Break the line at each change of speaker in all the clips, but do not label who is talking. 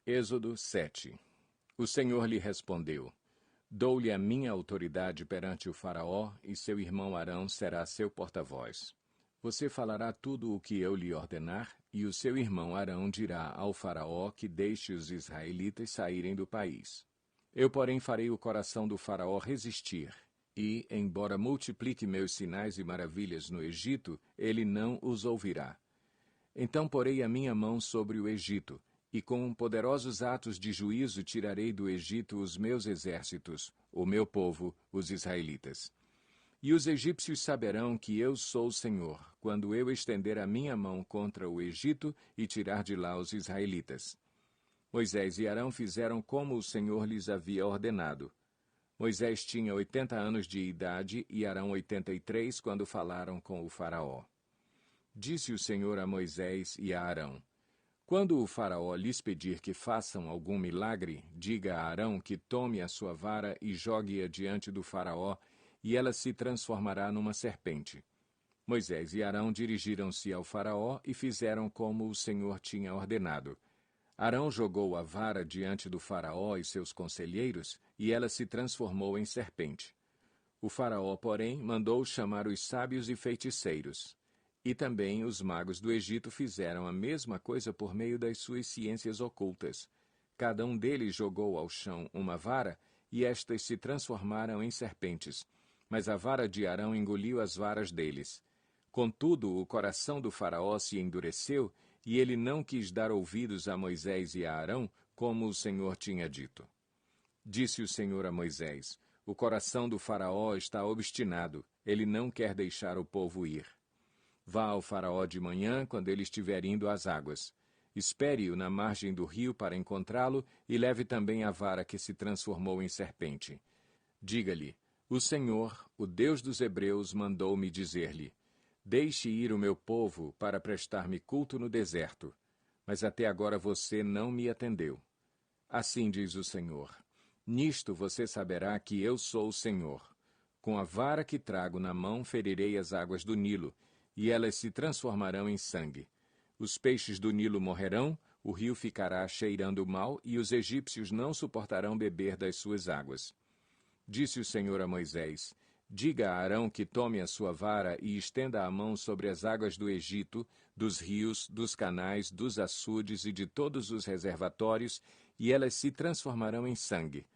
Êxodo 7. O Senhor lhe respondeu: Dou-lhe a minha autoridade perante o Faraó, e seu irmão Arão será seu porta-voz. Você falará tudo o que eu lhe ordenar, e o seu irmão Arão dirá ao Faraó que deixe os israelitas saírem do país. Eu, porém, farei o coração do Faraó resistir, e, embora multiplique meus sinais e maravilhas no Egito, ele não os ouvirá. Então porei a minha mão sobre o Egito, e com poderosos atos de juízo tirarei do Egito os meus exércitos, o meu povo, os israelitas. E os egípcios saberão que eu sou o Senhor, quando eu estender a minha mão contra o Egito e tirar de lá os israelitas. Moisés e Arão fizeram como o Senhor lhes havia ordenado. Moisés tinha 80 anos de idade e Arão 83 quando falaram com o Faraó. Disse o Senhor a Moisés e a Arão: Quando o Faraó lhes pedir que façam algum milagre, diga a Arão que tome a sua vara e jogue-a diante do Faraó, e ela se transformará numa serpente. Moisés e Arão dirigiram-se ao Faraó e fizeram como o Senhor tinha ordenado. Arão jogou a vara diante do Faraó e seus conselheiros, e ela se transformou em serpente. O Faraó, porém, mandou chamar os sábios e feiticeiros. E também os magos do Egito fizeram a mesma coisa por meio das suas ciências ocultas. Cada um deles jogou ao chão uma vara, e estas se transformaram em serpentes. Mas a vara de Arão engoliu as varas deles. Contudo, o coração do Faraó se endureceu, e ele não quis dar ouvidos a Moisés e a Arão, como o Senhor tinha dito. Disse o Senhor a Moisés: O coração do Faraó está obstinado, ele não quer deixar o povo ir. Vá ao Faraó de manhã, quando ele estiver indo às águas. Espere-o na margem do rio para encontrá-lo, e leve também a vara que se transformou em serpente. Diga-lhe: O Senhor, o Deus dos Hebreus, mandou-me dizer-lhe: Deixe ir o meu povo para prestar-me culto no deserto. Mas até agora você não me atendeu. Assim diz o Senhor: Nisto você saberá que eu sou o Senhor. Com a vara que trago na mão ferirei as águas do Nilo, e elas se transformarão em sangue. Os peixes do Nilo morrerão, o rio ficará cheirando mal, e os egípcios não suportarão beber das suas águas. Disse o Senhor a Moisés: Diga a Arão que tome a sua vara e estenda a mão sobre as águas do Egito, dos rios, dos canais, dos açudes e de todos os reservatórios, e elas se transformarão em sangue.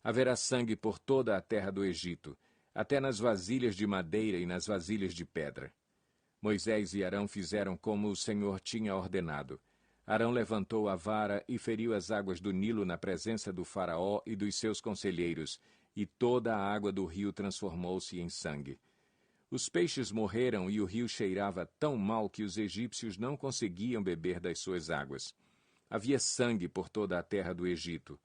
Haverá sangue por toda a terra do Egito, até nas vasilhas de madeira e nas vasilhas de pedra. Moisés e Arão fizeram como o Senhor tinha ordenado. Arão levantou a vara e feriu as águas do Nilo na presença do Faraó e dos seus conselheiros, e toda a água do rio transformou-se em sangue. Os peixes morreram e o rio cheirava tão mal que os egípcios não conseguiam beber das suas águas. Havia sangue por toda a terra do Egito.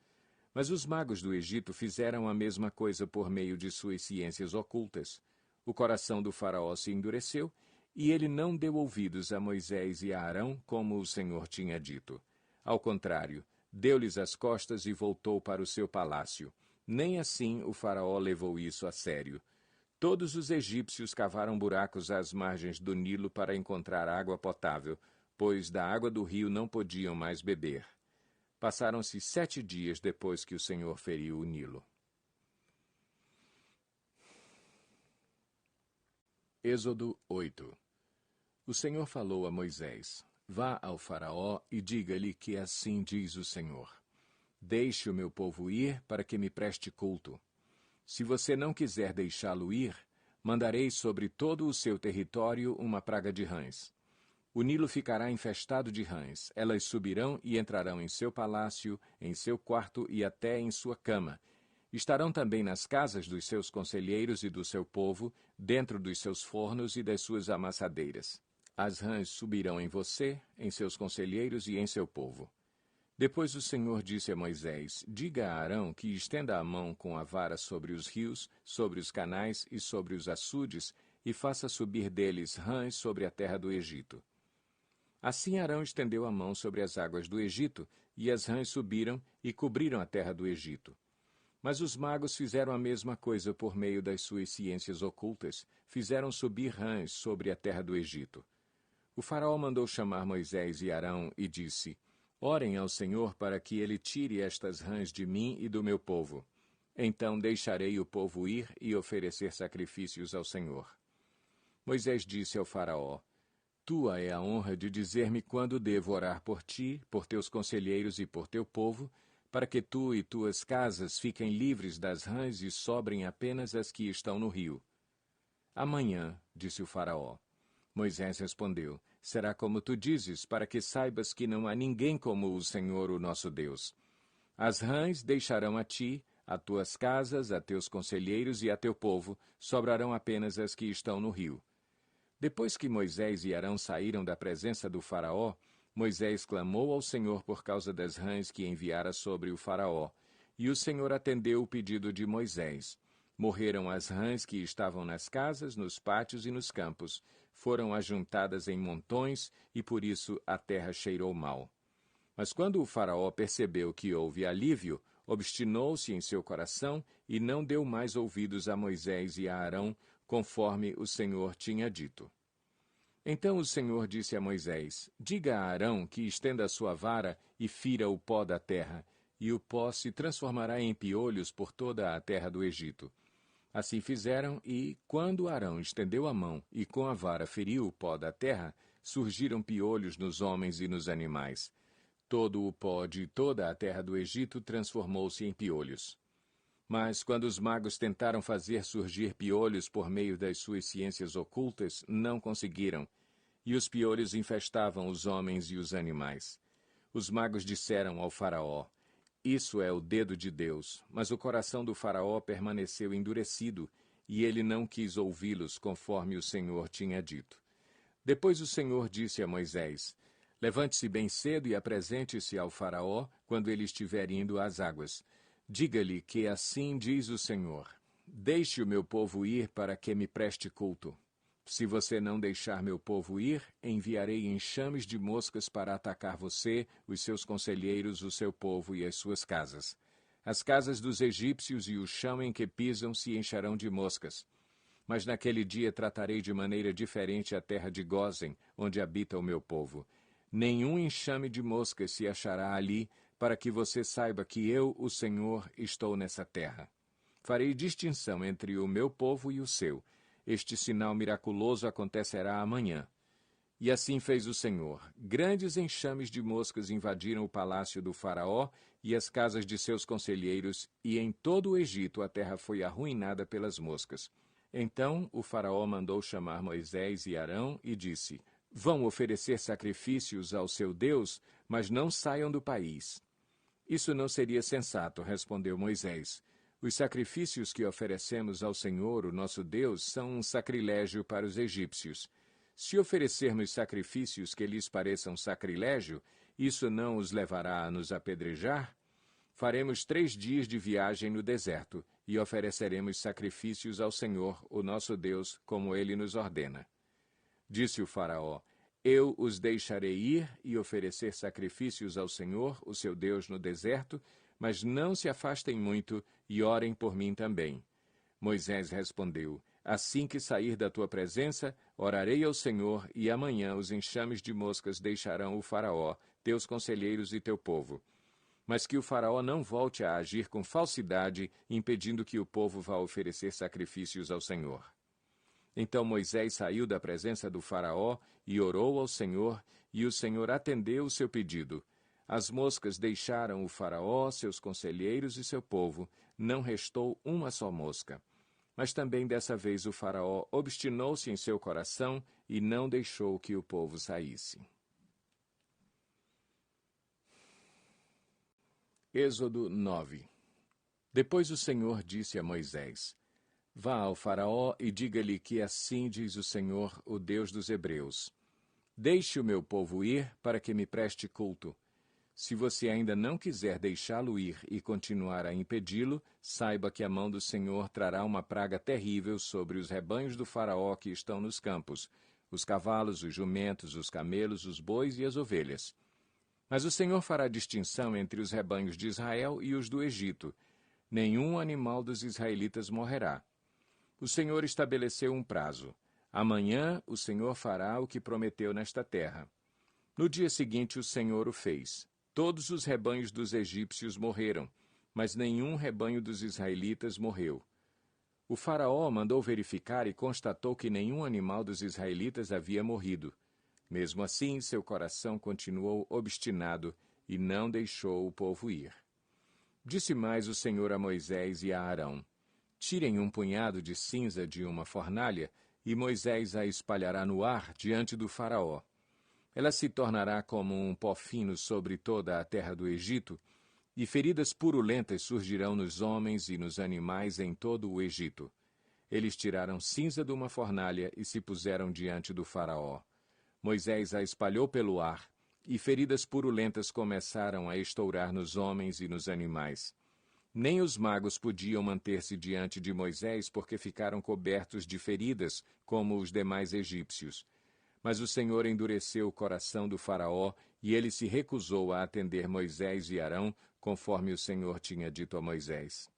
Mas os magos do Egito fizeram a mesma coisa por meio de suas ciências ocultas. O coração do Faraó se endureceu, e ele não deu ouvidos a Moisés e a Arão, como o Senhor tinha dito. Ao contrário, deu-lhes as costas e voltou para o seu palácio. Nem assim o Faraó levou isso a sério. Todos os egípcios cavaram buracos às margens do Nilo para encontrar água potável, pois da água do rio não podiam mais beber. Passaram-se 7 dias depois que o Senhor feriu o Nilo. Êxodo 8. O Senhor falou a Moisés: Vá ao Faraó e diga-lhe que assim diz o Senhor: Deixe o meu povo ir para que me preste culto. Se você não quiser deixá-lo ir, mandarei sobre todo o seu território uma praga de rãs. O Nilo ficará infestado de rãs. Elas subirão e entrarão em seu palácio, em seu quarto e até em sua cama. Estarão também nas casas dos seus conselheiros e do seu povo, dentro dos seus fornos e das suas amassadeiras. As rãs subirão em você, em seus conselheiros e em seu povo. Depois o Senhor disse a Moisés: Diga a Arão que estenda a mão com a vara sobre os rios, sobre os canais e sobre os açudes, e faça subir deles rãs sobre a terra do Egito. Assim Arão estendeu a mão sobre as águas do Egito, e as rãs subiram e cobriram a terra do Egito. Mas os magos fizeram a mesma coisa por meio das suas ciências ocultas, fizeram subir rãs sobre a terra do Egito. O faraó mandou chamar Moisés e Arão e disse: Orem ao Senhor para que ele tire estas rãs de mim e do meu povo. Então deixarei o povo ir e oferecer sacrifícios ao Senhor. Moisés disse ao Faraó: Tua é a honra de dizer-me quando devo orar por ti, por teus conselheiros e por teu povo, para que tu e tuas casas fiquem livres das rãs e sobrem apenas as que estão no rio. Amanhã, disse o Faraó. Moisés respondeu: Será como tu dizes, para que saibas que não há ninguém como o Senhor, o nosso Deus. As rãs deixarão a ti, a tuas casas, a teus conselheiros e a teu povo, sobrarão apenas as que estão no rio. Depois que Moisés e Arão saíram da presença do Faraó, Moisés clamou ao Senhor por causa das rãs que enviara sobre o Faraó, e o Senhor atendeu o pedido de Moisés. Morreram as rãs que estavam nas casas, nos pátios e nos campos. Foram ajuntadas em montões, e por isso a terra cheirou mal. Mas quando o Faraó percebeu que houve alívio, obstinou-se em seu coração e não deu mais ouvidos a Moisés e a Arão, conforme o Senhor tinha dito. Então o Senhor disse a Moisés: Diga a Arão que estenda a sua vara e fira o pó da terra, e o pó se transformará em piolhos por toda a terra do Egito. Assim fizeram, e, quando Arão estendeu a mão e com a vara feriu o pó da terra, surgiram piolhos nos homens e nos animais. Todo o pó de toda a terra do Egito transformou-se em piolhos. Mas, quando os magos tentaram fazer surgir piolhos por meio das suas ciências ocultas, não conseguiram, e os piolhos infestavam os homens e os animais. Os magos disseram ao Faraó: Isso é o dedo de Deus. Mas o coração do Faraó permaneceu endurecido, e ele não quis ouvi-los, conforme o Senhor tinha dito. Depois o Senhor disse a Moisés: Levante-se bem cedo e apresente-se ao Faraó quando ele estiver indo às águas. Diga-lhe que assim diz o Senhor: Deixe o meu povo ir para que me preste culto. Se você não deixar meu povo ir, enviarei enxames de moscas para atacar você, os seus conselheiros, o seu povo e as suas casas. As casas dos egípcios e o chão em que pisam se encharão de moscas. Mas naquele dia tratarei de maneira diferente a terra de Gósen, onde habita o meu povo. Nenhum enxame de moscas se achará ali, para que você saiba que eu, o Senhor, estou nessa terra. Farei distinção entre o meu povo e o seu. Este sinal miraculoso acontecerá amanhã. E assim fez o Senhor. Grandes enxames de moscas invadiram o palácio do Faraó e as casas de seus conselheiros, e em todo o Egito a terra foi arruinada pelas moscas. Então o Faraó mandou chamar Moisés e Arão e disse: Vão oferecer sacrifícios ao seu Deus, mas não saiam do país. Isso não seria sensato, respondeu Moisés. Os sacrifícios que oferecemos ao Senhor, o nosso Deus, são um sacrilégio para os egípcios. Se oferecermos sacrifícios que lhes pareçam sacrilégio, isso não os levará a nos apedrejar? Faremos 3 dias de viagem no deserto e ofereceremos sacrifícios ao Senhor, o nosso Deus, como ele nos ordena. Disse o Faraó: Eu os deixarei ir e oferecer sacrifícios ao Senhor, o seu Deus, no deserto, mas não se afastem muito e orem por mim também. Moisés respondeu: Assim que sair da tua presença, orarei ao Senhor, e amanhã os enxames de moscas deixarão o Faraó, teus conselheiros e teu povo. Mas que o Faraó não volte a agir com falsidade, impedindo que o povo vá oferecer sacrifícios ao Senhor. Então Moisés saiu da presença do Faraó e orou ao Senhor, e o Senhor atendeu o seu pedido. As moscas deixaram o Faraó, seus conselheiros e seu povo, não restou uma só mosca. Mas também dessa vez o Faraó obstinou-se em seu coração e não deixou que o povo saísse. Êxodo 9. Depois o Senhor disse a Moisés: Vá ao Faraó e diga-lhe que assim diz o Senhor, o Deus dos Hebreus: Deixe o meu povo ir para que me preste culto. Se você ainda não quiser deixá-lo ir e continuar a impedi-lo, saiba que a mão do Senhor trará uma praga terrível sobre os rebanhos do Faraó que estão nos campos, os cavalos, os jumentos, os camelos, os bois e as ovelhas. Mas o Senhor fará distinção entre os rebanhos de Israel e os do Egito. Nenhum animal dos israelitas morrerá. O Senhor estabeleceu um prazo. Amanhã o Senhor fará o que prometeu nesta terra. No dia seguinte o Senhor o fez. Todos os rebanhos dos egípcios morreram, mas nenhum rebanho dos israelitas morreu. O faraó mandou verificar e constatou que nenhum animal dos israelitas havia morrido. Mesmo assim, seu coração continuou obstinado e não deixou o povo ir. Disse mais o Senhor a Moisés e a Arão: Tirem um punhado de cinza de uma fornalha, e Moisés a espalhará no ar diante do faraó. Ela se tornará como um pó fino sobre toda a terra do Egito, e feridas purulentas surgirão nos homens e nos animais em todo o Egito. Eles tiraram cinza de uma fornalha e se puseram diante do faraó. Moisés a espalhou pelo ar, e feridas purulentas começaram a estourar nos homens e nos animais. Nem os magos podiam manter-se diante de Moisés porque ficaram cobertos de feridas, como os demais egípcios. Mas o Senhor endureceu o coração do faraó, e ele se recusou a atender Moisés e Arão, conforme o Senhor tinha dito a Moisés.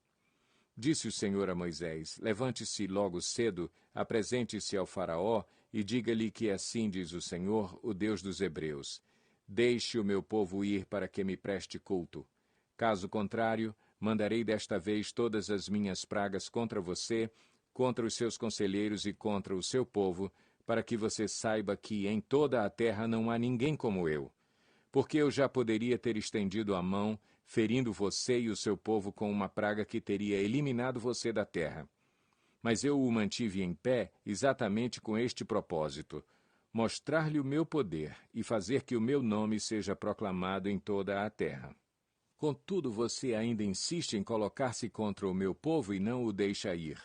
Disse o Senhor a Moisés: Levante-se logo cedo, apresente-se ao faraó, e diga-lhe que assim diz o Senhor, o Deus dos Hebreus: Deixe o meu povo ir para que me preste culto. Caso contrário, mandarei desta vez todas as minhas pragas contra você, contra os seus conselheiros e contra o seu povo, para que você saiba que em toda a terra não há ninguém como eu. Porque eu já poderia ter estendido a mão, ferindo você e o seu povo com uma praga que teria eliminado você da terra. Mas eu o mantive em pé exatamente com este propósito: mostrar-lhe o meu poder e fazer que o meu nome seja proclamado em toda a terra. Contudo, você ainda insiste em colocar-se contra o meu povo e não o deixa ir.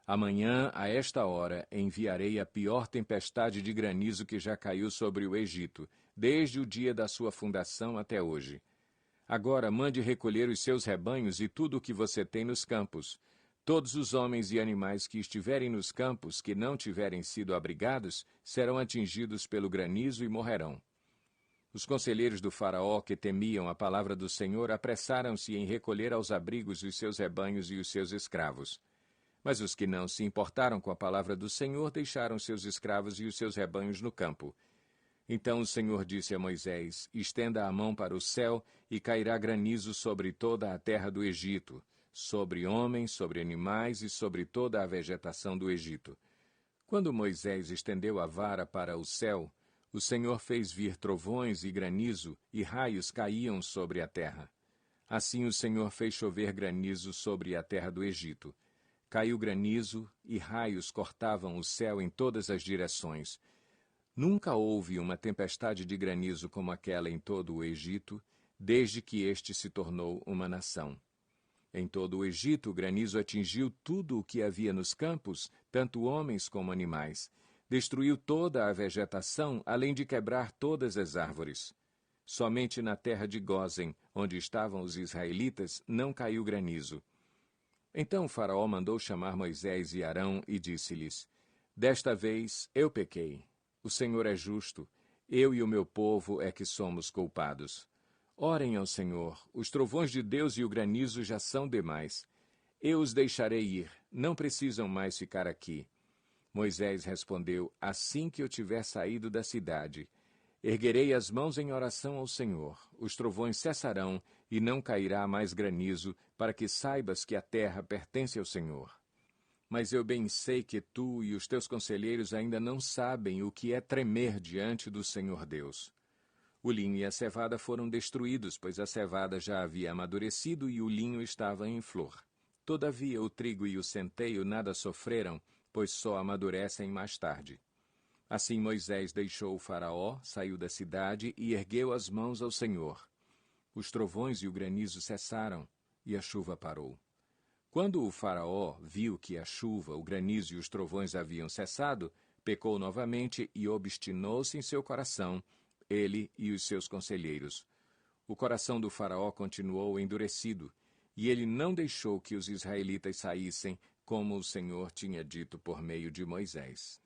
Amanhã, a esta hora, enviarei a pior tempestade de granizo que já caiu sobre o Egito, desde o dia da sua fundação até hoje. Agora mande recolher os seus rebanhos e tudo o que você tem nos campos. Todos os homens e animais que estiverem nos campos, que não tiverem sido abrigados, serão atingidos pelo granizo e morrerão. Os conselheiros do faraó, que temiam a palavra do Senhor, apressaram-se em recolher aos abrigos os seus rebanhos e os seus escravos. Mas os que não se importaram com a palavra do Senhor deixaram seus escravos e os seus rebanhos no campo. Então o Senhor disse a Moisés: Estenda a mão para o céu, e cairá granizo sobre toda a terra do Egito, sobre homens, sobre animais e sobre toda a vegetação do Egito. Quando Moisés estendeu a vara para o céu, o Senhor fez vir trovões e granizo, e raios caíam sobre a terra. Assim o Senhor fez chover granizo sobre a terra do Egito. Caiu granizo, e raios cortavam o céu em todas as direções. Nunca houve uma tempestade de granizo como aquela em todo o Egito, desde que este se tornou uma nação. Em todo o Egito, o granizo atingiu tudo o que havia nos campos, tanto homens como animais. Destruiu toda a vegetação, além de quebrar todas as árvores. Somente na terra de Gósen, onde estavam os israelitas, não caiu granizo. Então o faraó mandou chamar Moisés e Arão e disse-lhes: Desta vez eu pequei. O Senhor é justo. Eu e o meu povo é que somos culpados. Orem ao Senhor. Os trovões de Deus e o granizo já são demais. Eu os deixarei ir. Não precisam mais ficar aqui. Moisés respondeu: Assim que eu tiver saído da cidade, erguerei as mãos em oração ao Senhor. Os trovões cessarão e não cairá mais granizo, para que saibas que a terra pertence ao Senhor. Mas eu bem sei que tu e os teus conselheiros ainda não sabem o que é tremer diante do Senhor Deus. O linho e a cevada foram destruídos, pois a cevada já havia amadurecido e o linho estava em flor. Todavia o trigo e o centeio nada sofreram, pois só amadurecem mais tarde. Assim Moisés deixou o faraó, saiu da cidade e ergueu as mãos ao Senhor. Os trovões e o granizo cessaram, e a chuva parou. Quando o faraó viu que a chuva, o granizo e os trovões haviam cessado, pecou novamente e obstinou-se em seu coração, ele e os seus conselheiros. O coração do faraó continuou endurecido, e ele não deixou que os israelitas saíssem, como o Senhor tinha dito por meio de Moisés.